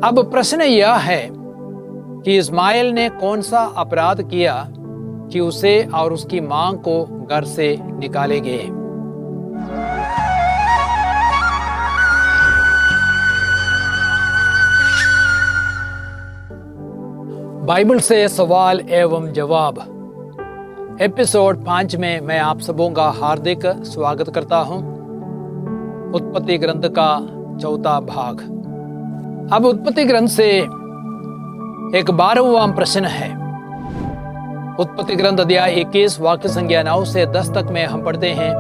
अब प्रश्न यह है कि इस्माइल ने कौन सा अपराध किया कि उसे और उसकी मां को घर से निकाले गए। बाइबल से सवाल एवं जवाब एपिसोड 5 में मैं आप सबों का हार्दिक स्वागत करता हूं। उत्पत्ति ग्रंथ का चौथा भाग। अब उत्पत्ति ग्रंथ से एक 12वां प्रश्न है। उत्पत्ति ग्रंथ अध्याय 21 वाक्य संख्या 9 से 10 तक में हम पढ़ते हैं,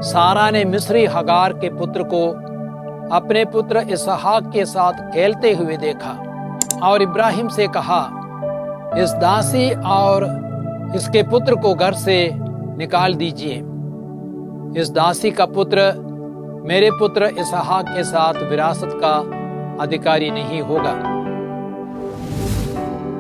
सारा ने मिस्री हगार के पुत्र को अपने पुत्र इसहाक के साथ खेलते हुए देखा और इब्राहिम से कहा, इस दासी और इसके पुत्र को घर से निकाल दीजिए। इस दासी का पुत्र मेरे पुत्र इसहाक के साथ विरासत का अधिकारी नहीं होगा।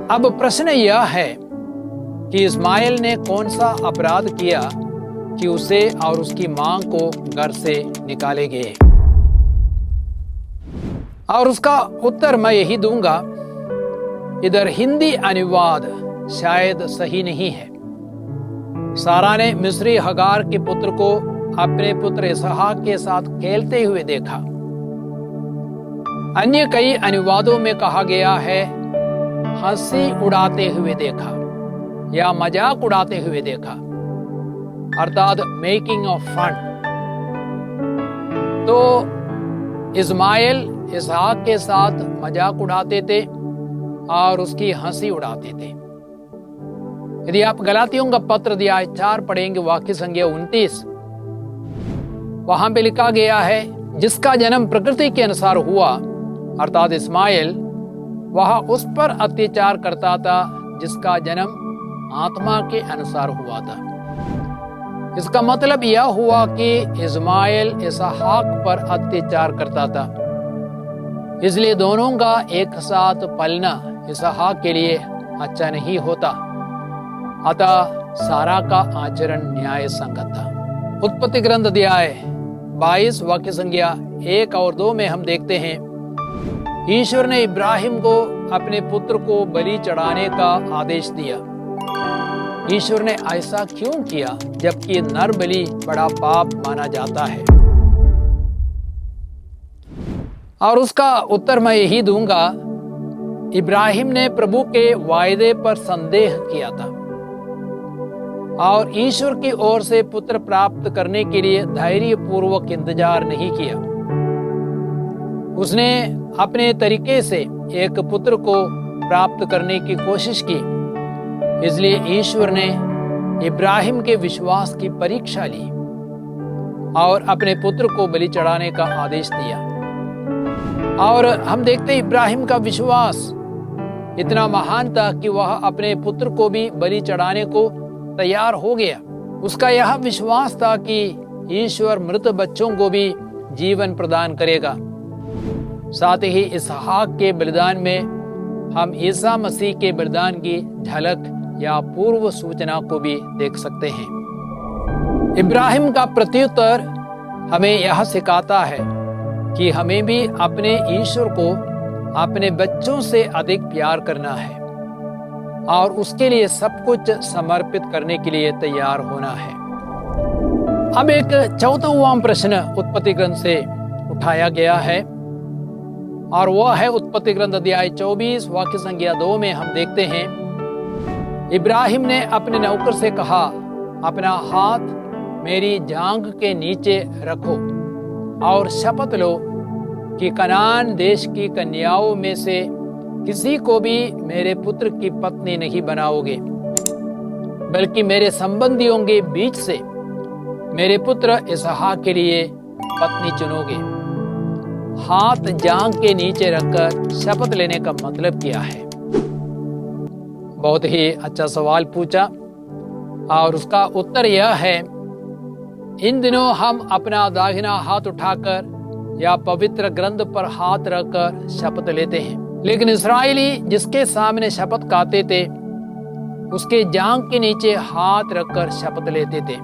अब प्रश्न यह है कि इस्माइल ने कौन सा अपराध किया कि उसे और उसकी मां को घर से निकाले गए। और उसका उत्तर मैं यही दूंगा। इधर हिंदी अनुवाद शायद सही नहीं है। सारा ने मिस्री हगार के पुत्र को अपने पुत्र इसहाक के साथ खेलते हुए देखा। अन्य कई अनुवादों में कहा गया है हंसी उड़ाते हुए देखा या मजाक उड़ाते हुए देखा, अर्थात मेकिंग ऑफ फन। तो इस्माइल इसहाक के साथ मजाक उड़ाते थे और उसकी हंसी उड़ाते थे। यदि आप गलातियों का पत्र अध्याय 4 पढ़ेंगे वाक्य संख्या 29, वहां पे लिखा गया है, जिसका जन्म प्रकृति के अनुसार हुआ अर्थात इस्माइल, वह उस पर अत्याचार करता था जिसका जन्म आत्मा के अनुसार हुआ था। इसका मतलब यह हुआ कि इस्माइल इसहाक पर अत्याचार करता था, इसलिए दोनों का एक साथ पलना इसहाक के लिए अच्छा नहीं होता। अतः सारा का आचरण न्याय संगत था। उत्पत्ति ग्रंथ अध्याय 22 वाक्य संख्या 1 और 2 में हम देखते हैं, ईश्वर ने इब्राहिम को अपने पुत्र को बलि चढ़ाने का आदेश दिया। ईश्वर ने ऐसा क्यों किया जबकि नर बलि बड़ा पाप माना जाता है। और उसका उत्तर मैं यही दूंगा। इब्राहिम ने प्रभु के वायदे पर संदेह किया था और ईश्वर की ओर से पुत्र प्राप्त करने के लिए धैर्य पूर्वक इंतजार नहीं किया। उसने अपने तरीके से एक पुत्र को प्राप्त करने की कोशिश की। इसलिए ईश्वर ने इब्राहिम के विश्वास की परीक्षा ली और अपने पुत्र को बलि चढ़ाने का आदेश दिया। और हम देखते इब्राहिम का विश्वास इतना महान था कि वह अपने पुत्र को भी बलि चढ़ाने को तैयार हो गया। उसका यह विश्वास था कि ईश्वर मृत बच्चों को भी जीवन प्रदान करेगा। साथ ही इसहाक के बलिदान में हम ईसा मसीह के बलिदान की झलक या पूर्व सूचना को भी देख सकते हैं। इब्राहिम का प्रत्युत्तर हमें यह सिखाता है कि हमें भी अपने ईश्वर को अपने बच्चों से अधिक प्यार करना है और उसके लिए सब कुछ समर्पित करने के लिए तैयार होना है। अब एक 14वां प्रश्न उत्पत्ति ग्रंथ से उठाया गया है और वह है उत्पत्ति ग्रंथ अध्याय 24 वाक्य संख्या 2 में हम देखते हैं, इब्राहिम ने अपने नौकर से कहा, अपना हाथ मेरी जांघ के नीचे रखो और शपथ लो कि कनान देश की कन्याओं में से किसी को भी मेरे पुत्र की पत्नी नहीं बनाओगे, बल्कि मेरे संबंधियों के बीच से मेरे पुत्र इसहाक के लिए पत्नी चुनोगे। हाथ जांघ के नीचे रखकर शपथ लेने का मतलब क्या है। बहुत ही अच्छा सवाल पूछा और उसका उत्तर यह है, इन दिनों हम अपना दाहिना हाथ उठाकर या पवित्र ग्रंथ पर हाथ रखकर शपथ लेते हैं, लेकिन इस्राएली जिसके सामने शपथ खाते थे उसके जांघ के नीचे हाथ रखकर शपथ लेते थे।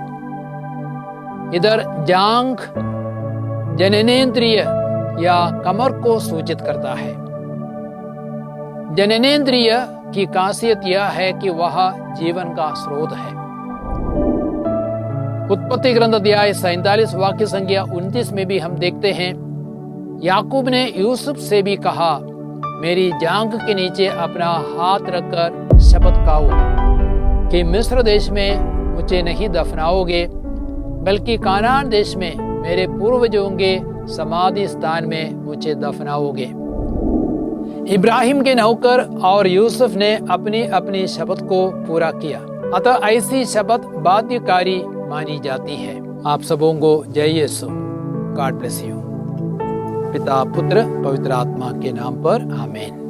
इधर जांघ जननेंद्रिय या कमर को सूचित करता है जननेंद्रिय की खासियत यह है कि वह जीवन का स्रोत है। उत्पत्ति ग्रंथ अध्याय 47 वाक्य संख्या 29 में भी हम देखते हैं, याकूब ने यूसुफ से भी कहा, मेरी जांघ के नीचे अपना हाथ रखकर शपथ खाओ कि मिस्र देश में मुझे नहीं दफनाओगे, बल्कि कानान देश में मेरे पूर्वजों के समाधि स्थान में मुझे दफनाओगे। इब्राहिम के नौकर और यूसुफ ने अपनी अपनी शपथ को पूरा किया, अतः ऐसी शपथ बाध्यकारी मानी जाती है। आप सबों को जय यीशु। God bless you. पिता पुत्र पवित्र आत्मा के नाम पर आमीन।